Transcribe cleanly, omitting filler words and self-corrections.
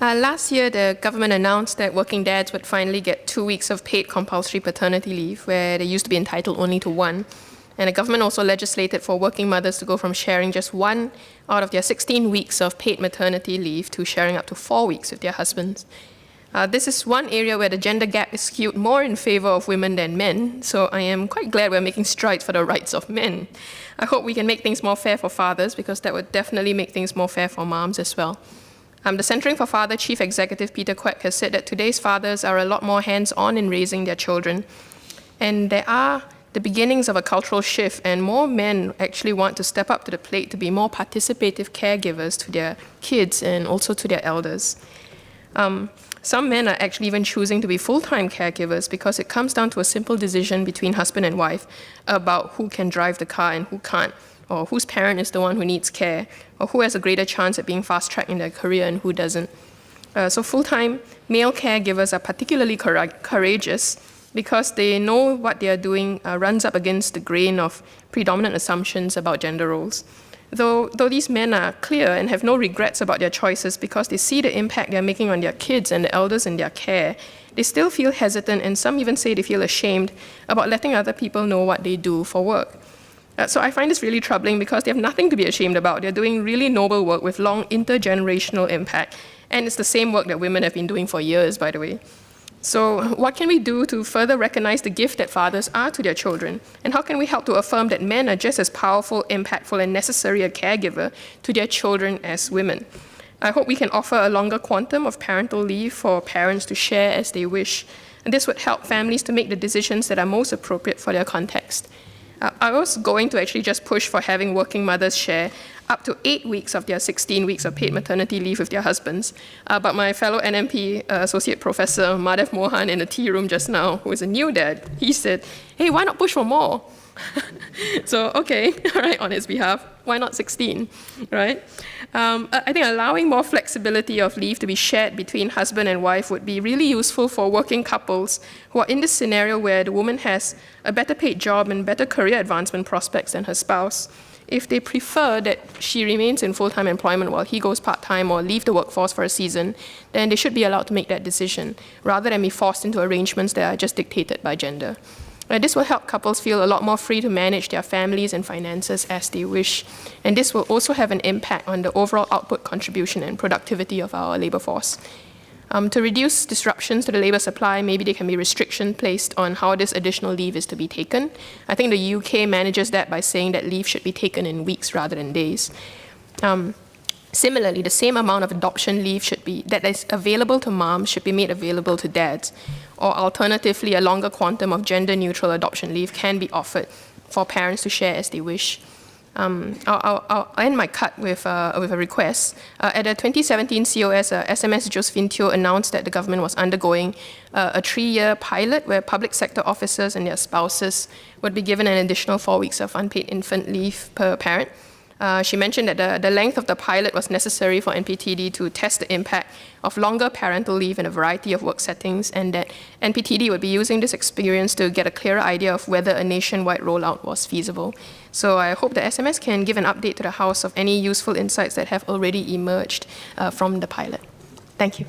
Last year, the government announced that working dads would finally get 2 weeks of paid compulsory paternity leave, where they used to be entitled only to 1. And the government also legislated for working mothers to go from sharing just 1 out of their 16 weeks of paid maternity leave to sharing up to 4 weeks with their husbands. This is one area where the gender gap is skewed more in favor of women than men, so I am quite glad we're making strides for the rights of men. I hope we can make things more fair for fathers, because that would definitely make things more fair for moms as well. The Centering for Father Chief Executive Peter Kuik has said that today's fathers are a lot more hands-on in raising their children. And there are the beginnings of a cultural shift, and more men actually want to step up to the plate to be more participative caregivers to their kids and also to their elders. Some men are actually even choosing to be full-time caregivers because it comes down to a simple decision between husband and wife about who can drive the car and who can't, or whose parent is the one who needs care, or who has a greater chance at being fast-tracked in their career and who doesn't. So full-time male caregivers are particularly courageous because they know what they are doing runs up against the grain of predominant assumptions about gender roles. Though these men are clear and have no regrets about their choices because they see the impact they're making on their kids and the elders in their care, they still feel hesitant, and some even say they feel ashamed about letting other people know what they do for work. So I find this really troubling because they have nothing to be ashamed about. They're doing really noble work with long intergenerational impact, and it's the same work that women have been doing for years, by the way. So what can we do to further recognize the gift that fathers are to their children? And how can we help to affirm that men are just as powerful, impactful, and necessary a caregiver to their children as women? I hope we can offer a longer quantum of parental leave for parents to share as they wish. And this would help families to make the decisions that are most appropriate for their context. I was going to actually just push for having working mothers share up to 8 weeks of their 16 weeks of paid maternity leave with their husbands. But my fellow NMP Associate Professor Madhav Mohan in the tea room just now, who is a new dad, he said, hey, why not push for more? So, okay, all right, on his behalf, why not 16, right? I think allowing more flexibility of leave to be shared between husband and wife would be really useful for working couples who are in this scenario where the woman has a better paid job and better career advancement prospects than her spouse. If they prefer that she remains in full-time employment while he goes part-time or leave the workforce for a season, then they should be allowed to make that decision, rather than be forced into arrangements that are just dictated by gender. This will help couples feel a lot more free to manage their families and finances as they wish. And this will also have an impact on the overall output contribution and productivity of our labor force. To reduce disruptions to the labor supply, maybe there can be restriction placed on how this additional leave is to be taken. I think the UK manages that by saying that leave should be taken in weeks rather than days. Similarly, the same amount of adoption leave that is available to moms should be made available to dads. Or alternatively, a longer quantum of gender-neutral adoption leave can be offered for parents to share as they wish. I'll end my cut with a request. At the 2017 COS, SMS Josephine Teo announced that the government was undergoing a 3-year pilot where public sector officers and their spouses would be given an additional 4 weeks of unpaid infant leave per parent. She mentioned that the length of the pilot was necessary for NPTD to test the impact of longer parental leave in a variety of work settings, and that NPTD would be using this experience to get a clearer idea of whether a nationwide rollout was feasible. So I hope the SMS can give an update to the House of any useful insights that have already emerged from the pilot. Thank you.